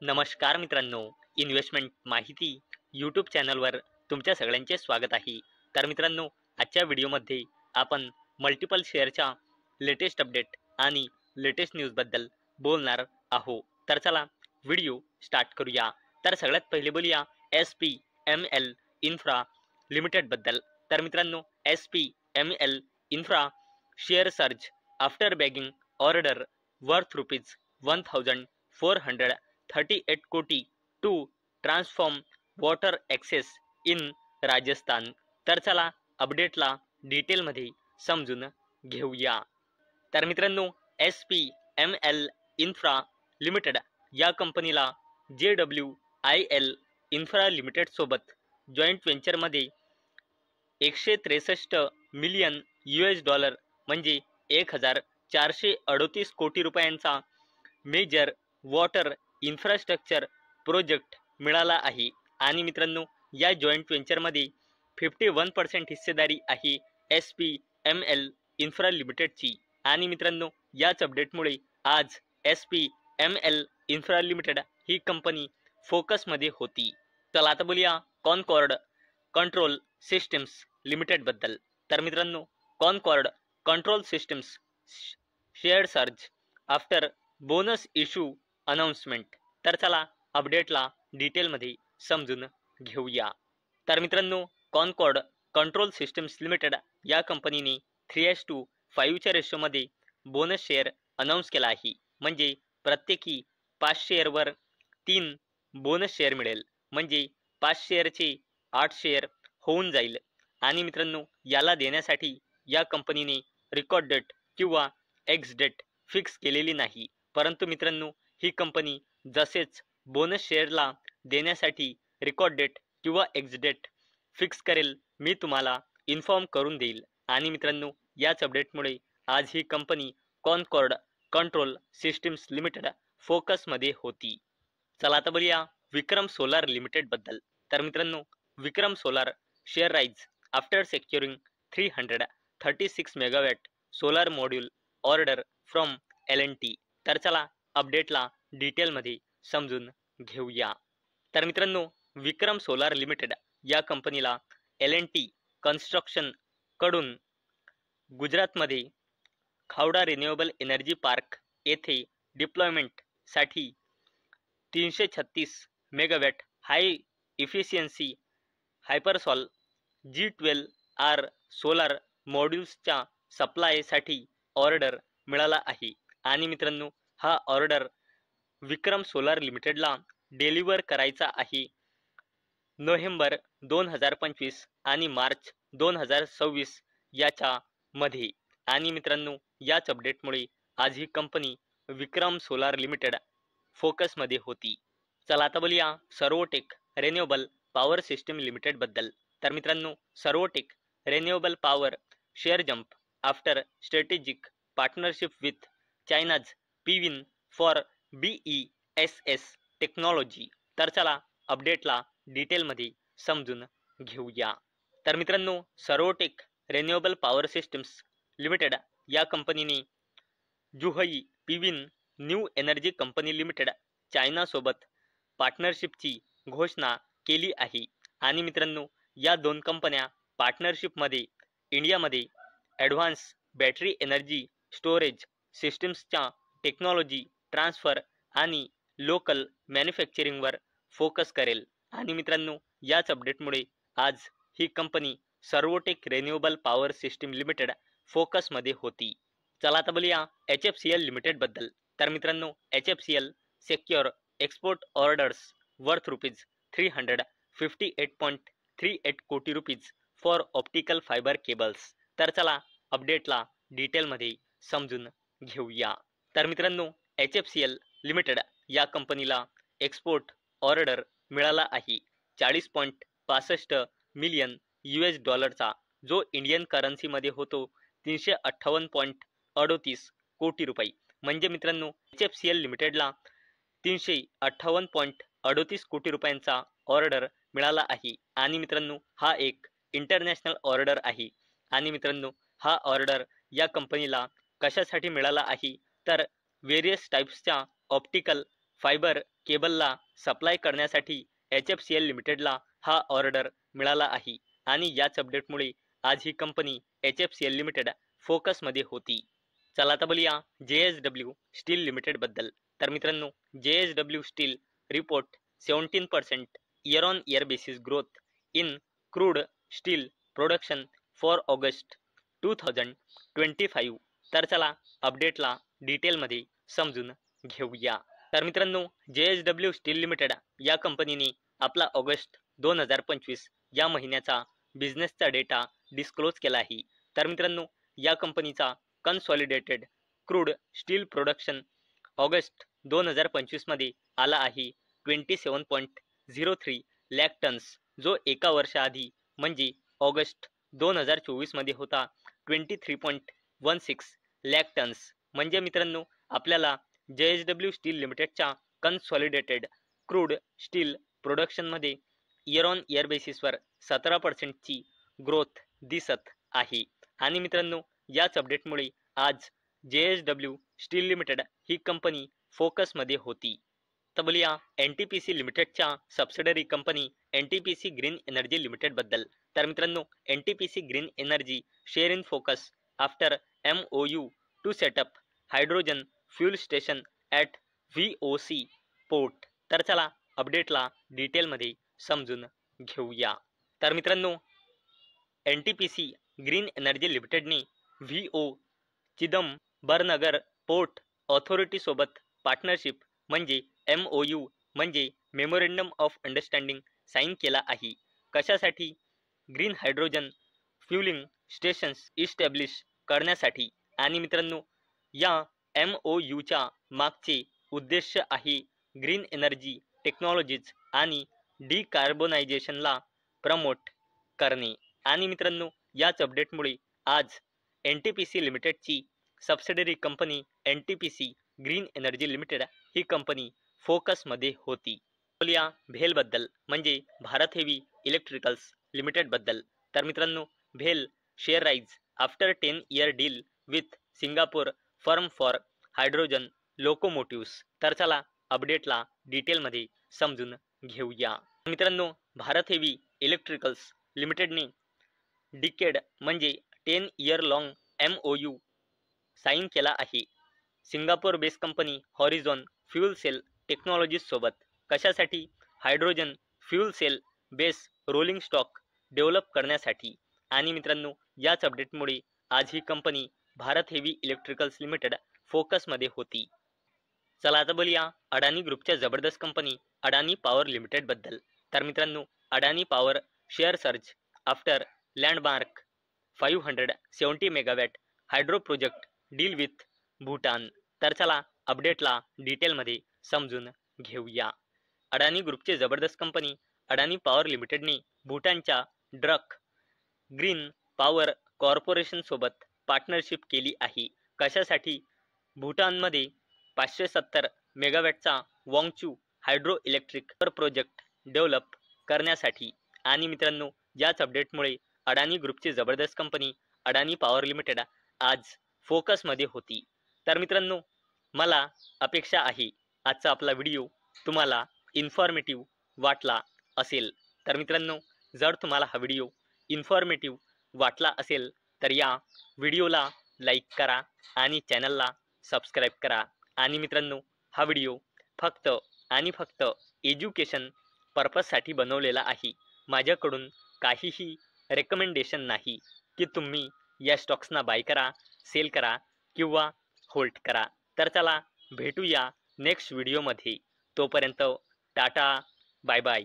नमस्कार मित्रांनो, इन्व्हेस्टमेंट माहिती यूट्यूब चॅनलवर तुमच्या सगळ्यांचे स्वागत आहे. तर मित्रांनो, आजच्या व्हिडिओमध्ये आपण मल्टिपल शेअरच्या लेटेस्ट अपडेट आणि लेटेस्ट न्यूजबद्दल बोलणार आहोत. तर चला व्हिडिओ स्टार्ट करूया. तर सगळ्यात पहिले बोलूया SPML इन्फ्रा लिमिटेडबद्दल. तर मित्रांनो, SPML infra share surge after bagging order worth ₹1438 कोटी to transform water access in Rajasthan. तर चला अपडेटला डिटेलमध्ये समजून घेऊया. तर मित्रांनो, SPML इन्फ्रा लिमिटेड या कंपनीला JWIL इन्फ्रा लिमिटेड सोबत जॉईंट व्हेंचरमध्ये $163 मिलियन म्हणजे 1438 कोटी रुपयांचा मेजर वॉटर इन्फ्रास्ट्रक्चर प्रोजेक्ट मिळाला आहे. आणि मित्रांनो, या जॉईंट व्हेंचरमध्ये 51% हिस्सेदारी आहे SPML इन्फ्रा लिमिटेडची. आणि मित्रांनो, याच अपडेटमुळे आज SPML इन्फ्रा लिमिटेड ही कंपनी फोकसमध्ये होती. चला आता बोलूया कॉनकॉर्ड कंट्रोल सिस्टम्स लिमिटेडबद्दल. तर मित्रांनो, Concord control systems share surge after bonus issue announcement. तर चला अपडेटला डिटेलमध्ये समजून घेऊया. तर मित्रांनो, कॉनकॉर्ड कंट्रोल सिस्टम्स लिमिटेड या कंपनीने 3:5च्या रेशोमध्ये बोनस शेअर अनाऊन्स केला आहे. म्हणजे प्रत्येकी 5 शेअरवर 3 बोनस शेअर मिळेल. म्हणजे 5 शेअरचे 8 शेअर होऊन जाईल. आणि मित्रांनो, याला देण्यासाठी या कंपनीने रेकॉर्ड डेट किंवा एक्स डेट फिक्स केलेली नाही. परंतु मित्रांनो, ही कंपनी जसेच बोनस शेअरला देण्यासाठी रेकॉर्ड डेट किंवा एक्स डेट फिक्स करेल, मी तुम्हाला इन्फॉर्म करून देईल. आणि मित्रांनो, याच अपडेटमुळे आज ही company Concord control systems limited फोकसमध्ये होती. चला आता बोलूया विक्रम सोलार लिमिटेडबद्दल. तर मित्रांनो, Vikram solar share rise after securing 336 megawatt solar module order from L&T. तर चला अपडेटला डिटेलमध्ये समजून घेऊया. तर मित्रांनो, विक्रम सोलार लिमिटेड या कंपनीला L&T कन्स्ट्रक्शन कडून गुजरातमध्ये खावडा रिन्युएबल एनर्जी पार्क येथे डिप्लॉयमेंटसाठी 336 मेगावॅट हाय इफिशियन्सी हायपरसॉल G12R सोलार मॉड्यूल्सच्या सप्लायसाठी ऑर्डर मिळाला आहे. आणि मित्रांनो, हा ऑर्डर विक्रम सोलार लिमिटेडला डिलिव्हर करायचा आहे नोव्हेंबर 2025 आणि मार्च 2026 याच्या मध्ये. आणि मित्रांनो, याच अपडेटमुळे आज ही कंपनी विक्रम सोलार लिमिटेड फोकसमध्ये होती. चला आता बोलूया सर्वोटेक रिन्युएबल पॉवर सिस्टम लिमिटेडबद्दल. तर मित्रांनो, Servotech renewable power share jump after strategic partnership with China's Piwin for BESS technology. तर चला अपडेटला डिटेलमध्ये समजून घेऊया. तर मित्रांनो, Servotech renewable power systems limited या कंपनीने Zhuhai Piwin new energy company limited चायनासोबत पार्टनरशिपची घोषणा केली आहे. आणि मित्रांनो, या दोन कंपन्या पार्टनरशिपमध्ये इंडियामध्ये ॲडव्हान्स बॅटरी एनर्जी स्टोरेज सिस्टम्सच्या टेक्नॉलॉजी ट्रान्सफर आणि लोकल मॅन्युफॅक्चरिंगवर फोकस करेल. आणि मित्रांनो, याच अपडेटमुळे आज ही company Servotech renewable power system limited फोकसमध्ये होती. चला आता बोलूया HFCL लिमिटेडबद्दल. तर मित्रांनो, HFCL secure export orders worth ₹358.38 crore for optical fibre cables. तर चला अपडेटला डिटेलमध्ये समजून घेऊया. तर मित्रांनो, HFCL लिमिटेड या कंपनीला एक्सपोर्ट ऑर्डर मिळाला आहे 40.65 मिलियन $, जो इंडियन करन्सीमध्ये होतो 358.38 कोटी रुपये. म्हणजे मित्रांनो, HFCL लिमिटेडला 358.38 कोटी रुपयांचा ऑर्डर मिळाला आहे. आणि मित्रांनो, हा एक इंटरनॅशनल ऑर्डर आहे. आणि मित्रांनो, हा ऑर्डर या कंपनीला कशासाठी मिळाला आहे, तर वेरियस टाईप्सच्या ऑप्टिकल फायबर केबलला सप्लाय करण्यासाठी HFCL लिमिटेडला हा ऑर्डर मिळाला आहे आणि याच अपडेटमुळे आज ही कंपनी HFCL लिमिटेड फोकसमध्ये होती. चला आता बोलूया JSW स्टील लिमिटेड बद्दल. तर मित्रांनो, JSW steel report 17% year on year basis growth in crude steel production for August 2025. तर चला अपडेटला डिटेलमध्ये समजून घेऊया. तर मित्रांनो, JSW स्टील लिमिटेड या कंपनीने आपला ऑगस्ट 2025 या महिन्याचा बिझनेसचा डेटा डिस्क्लोज केला आहे. तर मित्रांनो, या कंपनीचा consolidated crude steel production August 2025 मध्ये आला आहे 27.03 लाख टन्स, जो एका वर्षाआधी म्हणजे ऑगस्ट 2024 मध्ये होता 23.16 लाख टन्स. म्हणजे मित्रांनो, आपल्याला JSW स्टील लिमिटेडच्या कन्सॉलिडेटेड क्रूड स्टील प्रोडक्शनमध्ये इयर ऑन इयर बेसिसवर 17% ची ग्रोथ दिसत आहे. आणि मित्रांनो, याच अपडेटमुळे आज JSW स्टील लिमिटेड ही कंपनी फोकसमध्ये होती. तर बोलूया NTPC लिमिटेडच्या subsidiary company NTPC green energy limited बद्दल. तर मित्रांनो, NTPC green energy share in focus after MOU to set up hydrogen fuel station at VOC port. तर चला अपडेटला डिटेलमध्ये समजून घेऊया. तर मित्रांनो, NTPC ग्रीन एनर्जी लिमिटेडने VO चिदंबरनगर पोर्ट ऑथॉरिटी सोबत पार्टनरशिप म्हणजे MOU म्हणजे मेमोरेंडम ऑफ अंडरस्टँडिंग साईन केला आहे. कशासाठी? Green hydrogen fuelling stations establish करण्यासाठी. आणि मित्रांनो, या MOUच्या मागचे उद्देश आहे ग्रीन एनर्जी टेक्नॉलॉजीज आणि डिकार्बोनायझेशनला प्रमोट करणे. आणि मित्रांनो, याच अपडेटमुळे आज NTPC लिमिटेडची subsidiary company NTPC green energy limited ही कंपनी फोकसमध्ये होती. बोलूया भेल बद्दल म्हणजे भारत हेवी इलेक्ट्रिकल्स लिमिटेड बद्दल. तर मित्रांनो, भेल share rise after 10 year deal with Singapore firm for hydrogen locomotives. तर चला अपडेटला डिटेलमध्ये समजून घेऊया. मित्रांनो, भारत हेवी इलेक्ट्रिकल्स लिमिटेडने डिकेड म्हणजे 10 इयर लॉंग MOU साईन केला आहे Singapore base company Horizon fuel cell technologies सोबत. कशासाठी? Hydrogen fuel cell base rolling stock develop करण्यासाठी. आणि मित्रांनो, याच अपडेटमुळे आज ही company Bharat heavy electricals limited फोकसमध्ये होती. चला आता बोलूया अडानी ग्रुपच्या जबरदस्त कंपनी अडानी पॉवर लिमिटेड बद्दल. तर मित्रांनो, Adani power share surge after landmark 570 megawatt hydro project deal with Bhutan. तर चला अपडेटला डिटेलमध्ये समजून घेऊया. अडानी ग्रुपचे जबरदस्त कंपनी अडानी पॉवर लिमिटेडने भूटानच्या ड्रक ग्रीन पॉवर कॉर्पोरेशन सोबत पार्टनरशिप केली आहे. कशासाठी? भूटानमध्ये 570 मेगावॅटचा Wangchu hydro electric project develop करण्यासाठी. आणि मित्रांनो, याच अपडेटमुळे अडानी ग्रुपची जबरदस्त कंपनी अडानी पॉवर लिमिटेड आज फोकसमध्ये होती. तर मित्रांनो, मला अपेक्षा आहे आजचा आपला व्हिडिओ तुम्हाला इन्फॉर्मेटिव्ह वाटला असेल. तर मित्रांनो, जर तुम्हाला हा व्हिडिओ इन्फॉर्मेटिव्ह वाटला असेल तर या व्हिडिओला लाईक करा आणि चॅनलला सबस्क्राईब करा. आणि मित्रांनो, हा व्हिडिओ फक्त आणि फक्त एज्युकेशन पर्पजसाठी बनवलेला आहे. माझ्याकडून काहीही रेकमेंडेशन नाही की तुम्ही या स्टॉक्सना बाय करा, सेल करा किंवा होल्ड करा. तर चला भेटूया नेक्स्ट व्हिडिओमध्ये. तोपर्यंत टाटा, बाय बाय.